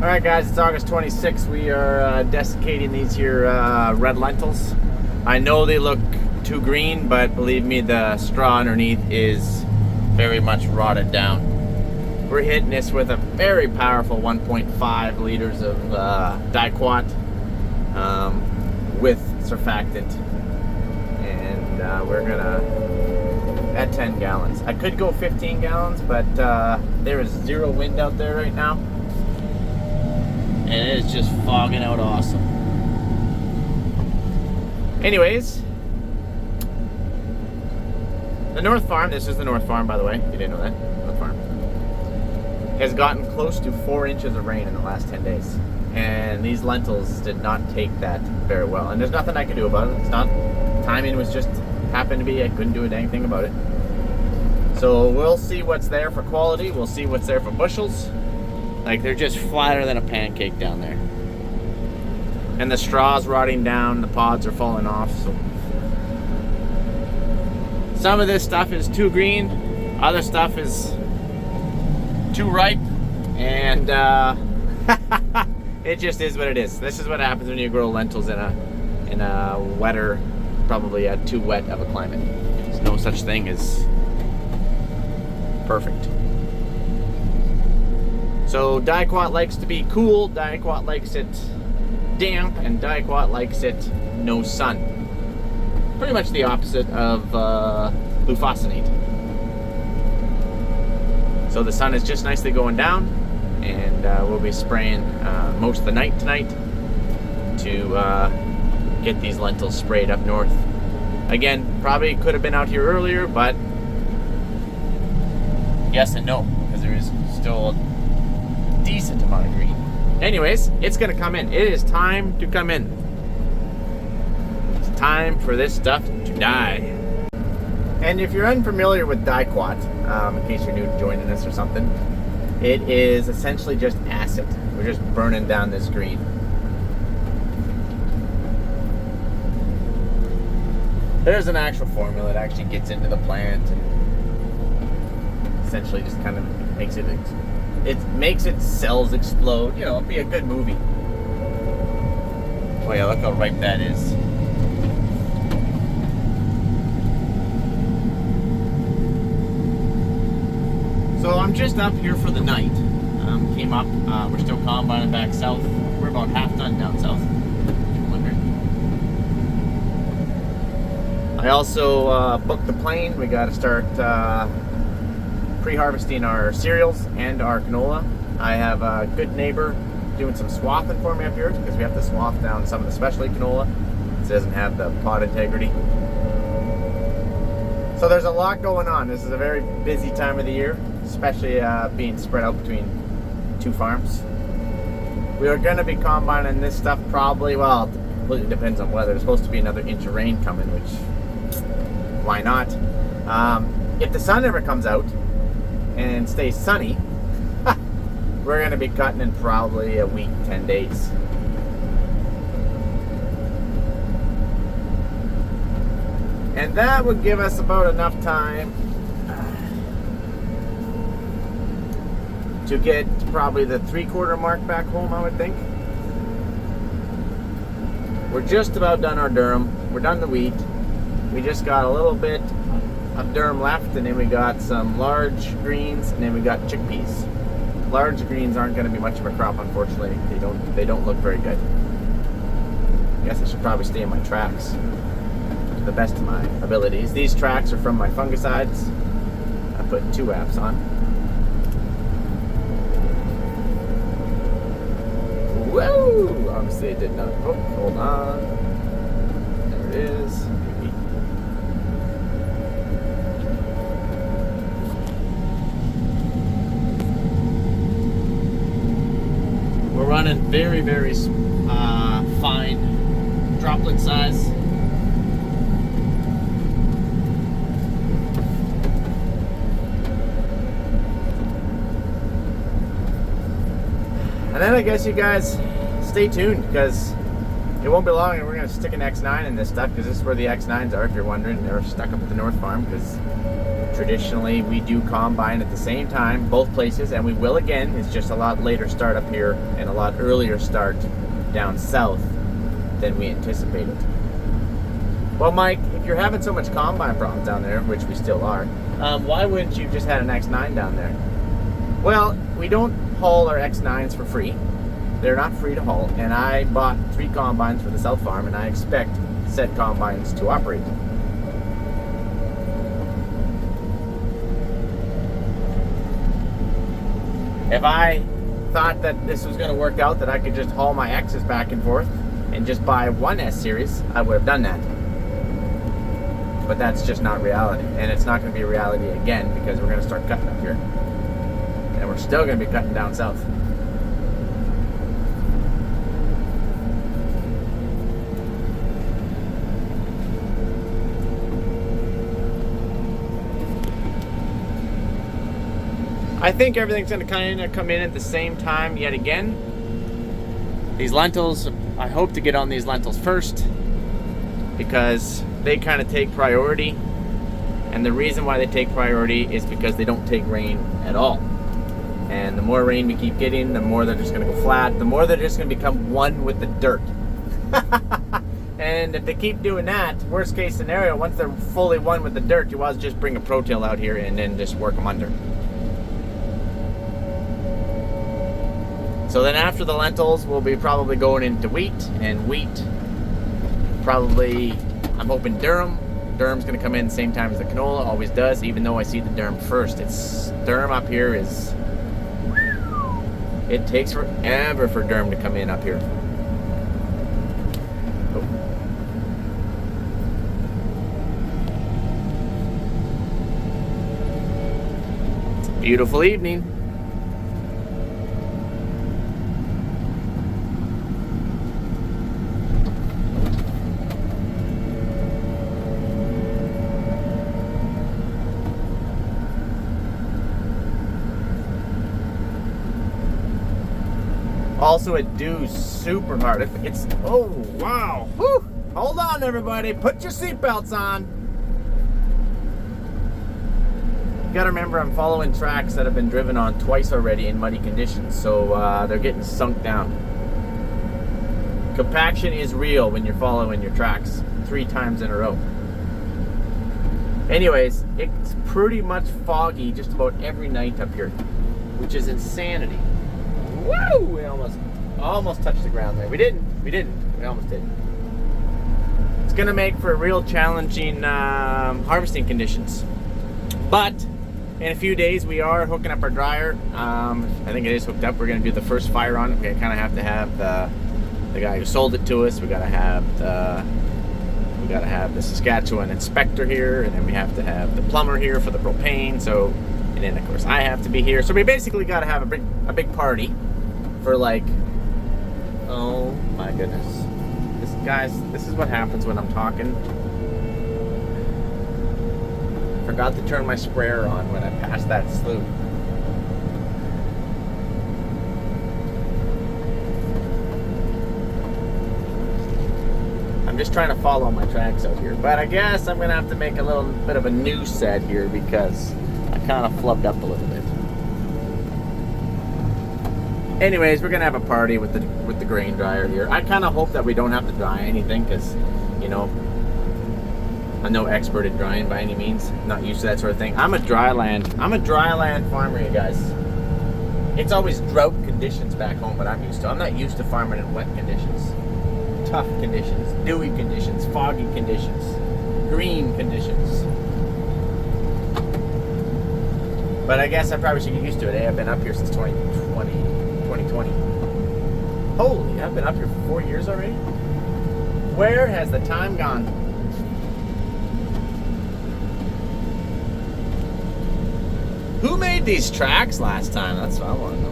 Alright guys, it's August 26th. We are desiccating these here red lentils. I know they look too green, but believe me, the straw underneath is very much rotted down. We're hitting this with a very powerful 1.5 liters of Diquat with surfactant. And we're gonna, at 10 gallons. I could go 15 gallons, but there is zero wind out there right now. And it is just fogging out awesome. Anyways, the North Farm, this is the North Farm by the way, if you didn't know that, North Farm, has gotten close to 4 inches of rain in the last 10 days. And these lentils did not take that very well. And there's nothing I can do about it. It's not, timing was just, happened to be, I couldn't do a dang thing about it. So we'll see what's there for quality, we'll see what's there for bushels. Like, they're just flatter than a pancake down there. And the straw's rotting down, the pods are falling off, so. Some of this stuff is too green, other stuff is too ripe, and it just is what it is. This is what happens when you grow lentils in a wetter, probably a too wet of a climate. There's no such thing as perfect. So Diquat likes to be cool, Diquat likes it damp, and Diquat likes it no sun. Pretty much the opposite of glufosinate. So the sun is just nicely going down, and we'll be spraying most of the night tonight to get these lentils sprayed up north. Again, probably could have been out here earlier, but yes and no, because there is still a decent amount of green. Anyways, it's gonna come in. It is time to come in. It's time for this stuff to die. And if you're unfamiliar with Diquat, in case you're new to joining us or something, it is essentially just acid. We're just burning down this green. There's an actual formula that actually gets into the plant and essentially just kind of makes it its cells explode. You know, it'd be a good movie. Oh yeah, look how ripe that is. So I'm just up here for the night. Came up, we're still combining back south. We're about half done down south, if you're wondering. I also booked the plane. We got to start pre-harvesting our cereals and our canola. I have a good neighbor doing some swathing for me up here because we have to swath down some of the specialty canola. It doesn't have the pod integrity. So there's a lot going on. This is a very busy time of the year, especially being spread out between 2 farms. We are going to be combining this stuff probably, well, it completely depends on weather. There's supposed to be another inch of rain coming, which, why not? If the sun ever comes out and stays sunny, we're going to be cutting in probably a week, 10 days. And that would give us about enough time to get probably the 3/4 mark back home, I would think. We're just about done our durum. We're done the wheat. We just got a little bit of durum left, and then we got some large greens, and then we got chickpeas. Large greens aren't going to be much of a crop, unfortunately. They don't look very good. I guess I should probably stay in my tracks to the best of my abilities. These tracks are from my fungicides. I put 2 apps on. Whoa! Obviously it did not. Oh, hold on. There it is. We're running very, very fine droplet size. And then I guess you guys stay tuned, because it won't be long and we're going to stick an X9 in this stuff, because this is where the X9s are, if you're wondering. They're stuck up at the North Farm because Traditionally, we do combine at the same time, both places, and we will again. It's just a lot later start up here and a lot earlier start down south than we anticipated. Well, Mike, if you're having so much combine problems down there, which we still are, why wouldn't you just had an X9 down there? Well, we don't haul our X9s for free. They're not free to haul, and I bought 3 combines for the South Farm, and I expect said combines to operate. If I thought that this was going to work out, that I could just haul my X's back and forth and just buy one S series, I would have done that. But that's just not reality, and it's not going to be reality again because we're going to start cutting up here, and we're still going to be cutting down south. I think everything's going to kind of come in at the same time yet again. These lentils, I hope to get on these lentils first because they kind of take priority. And the reason why they take priority is because they don't take rain at all. And the more rain we keep getting, the more they're just going to go flat. The more they're just going to become one with the dirt. And if they keep doing that, worst case scenario, once they're fully one with the dirt, you want to just bring a Pro-Till out here and then just work them under. So then after the lentils, we'll be probably going into wheat, and wheat, probably, I'm hoping durum. Durum's going to come in the same time as the canola, always does, even though I see the durum first. It's durum up here is, it takes forever for durum to come in up here. Oh. Beautiful evening. Also, it dews super hard. It's, oh, wow. Whew. Hold on, everybody. Put your seatbelts on. You gotta remember, I'm following tracks that have been driven on twice already in muddy conditions, so they're getting sunk down. Compaction is real when you're following your tracks 3 times in a row. Anyways, it's pretty much foggy just about every night up here, which is insanity. Woo! We almost touched the ground there. We didn't. We almost did. It's gonna make for real challenging harvesting conditions. But in a few days, we are hooking up our dryer. I think it is hooked up. We're gonna do the first fire on it. We kind of have to have the guy who sold it to us. We gotta have the Saskatchewan inspector here, and then we have to have the plumber here for the propane. So, and then of course I have to be here. So we basically gotta have a big party. For like, oh my goodness. This is what happens when I'm talking. Forgot to turn my sprayer on when I passed that slough. I'm just trying to follow my tracks out here. But I guess I'm gonna have to make a little bit of a new set here because I kind of flubbed up a little bit. Anyways, we're gonna have a party with the grain dryer here. I kind of hope that we don't have to dry anything because, you know, I'm no expert at drying by any means. Not used to that sort of thing. I'm a dry land farmer, you guys. It's always drought conditions back home, but I'm used to. I'm not used to farming in wet conditions, tough conditions, dewy conditions, foggy conditions, green conditions. But I guess I probably should get used to it. I've been up here since 2020. Holy, I've been up here for 4 years already? Where has the time gone? Who made these tracks last time? That's what I want to know.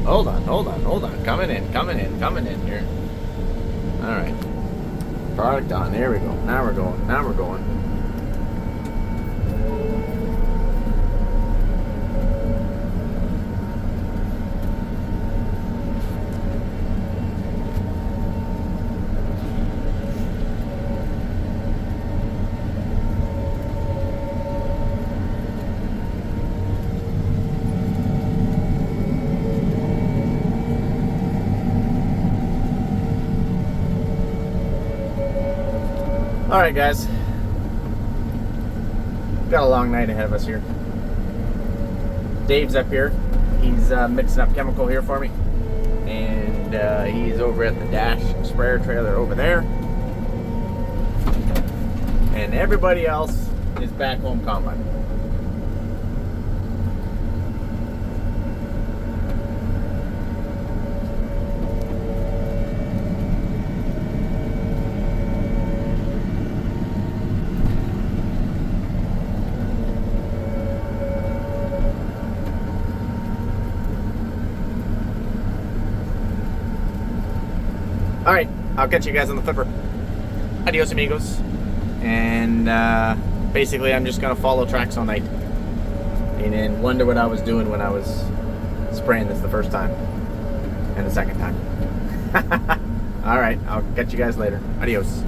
Hold on. Coming in here. Alright. Product on. There we go. Now we're going. Alright guys, got a long night ahead of us here. Dave's up here, he's mixing up chemical here for me, and he's over at the dash sprayer trailer over there, and everybody else is back home combine. Alright, I'll catch you guys on the flipper. Adios amigos. And basically I'm just going to follow tracks all night. And then wonder what I was doing when I was spraying this the first time. And the second time. Alright, I'll catch you guys later. Adios.